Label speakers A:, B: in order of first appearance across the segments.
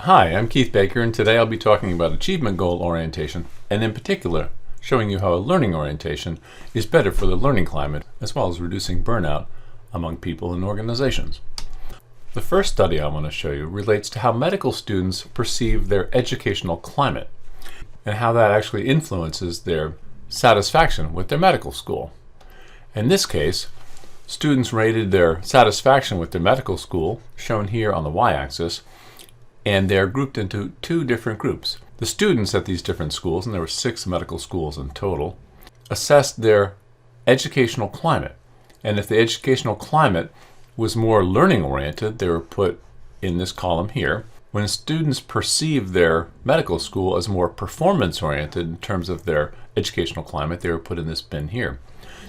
A: Hi, I'm Keith Baker, and today I'll be talking about achievement goal orientation, and in particular, showing you how a learning orientation is better for the learning climate, as well as reducing burnout among people and organizations. The first study I want to show you relates to how medical students perceive their educational climate, and how that actually influences their satisfaction with their medical school. In this case, students rated their satisfaction with their medical school, shown here on the y-axis, and they're grouped into two different groups. The students at these different schools, and there were 6 medical schools in total, assessed their educational climate. And if the educational climate was more learning-oriented, they were put in this column here. When students perceived their medical school as more performance-oriented in terms of their educational climate, they were put in this bin here.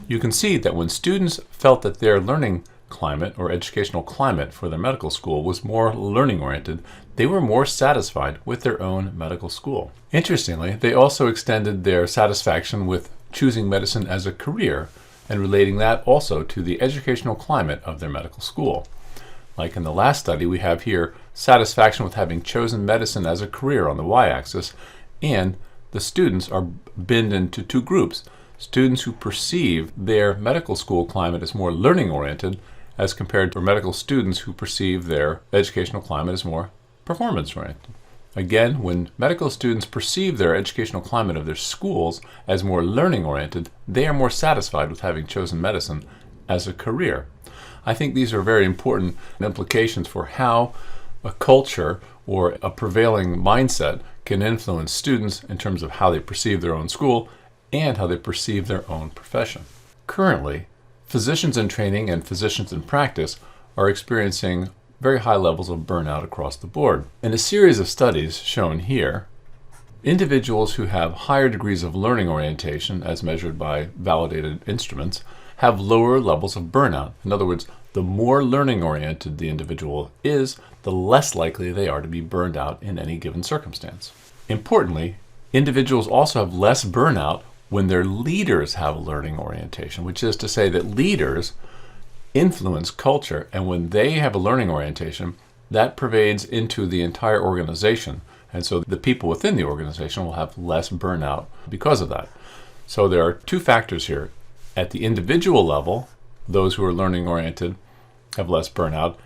A: You can see that when students felt that their learning climate or educational climate for their medical school was more learning-oriented, they were more satisfied with their own medical school. Interestingly, they also extended their satisfaction with choosing medicine as a career and relating that also to the educational climate of their medical school. Like in the last study, we have here satisfaction with having chosen medicine as a career on the y-axis, and the students are binned into two groups. Students who perceive their medical school climate as more learning-oriented as compared to medical students who perceive their educational climate as more performance-oriented. Again, when medical students perceive their educational climate of their schools as more learning-oriented, they are more satisfied with having chosen medicine as a career. I think these are very important implications for how a culture or a prevailing mindset can influence students in terms of how they perceive their own school and how they perceive their own profession. Currently, physicians in training and physicians in practice are experiencing very high levels of burnout across the board. In a series of studies shown here, individuals who have higher degrees of learning orientation, as measured by validated instruments, have lower levels of burnout. In other words, the more learning-oriented the individual is, the less likely they are to be burned out in any given circumstance. Importantly, individuals also have less burnout when their leaders have learning orientation, which is to say that leaders influence culture, and when they have a learning orientation, that pervades into the entire organization, and so the people within the organization will have less burnout because of that. So there are two factors here. At the individual level, those who are learning oriented have less burnout,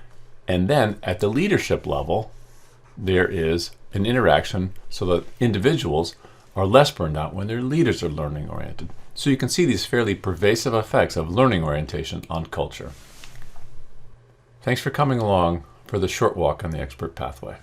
A: and then at the leadership level, there is an interaction so that individuals are less burned out when their leaders are learning oriented. So you can see these fairly pervasive effects of learning orientation on culture. Thanks for coming along for the short walk on the expert pathway.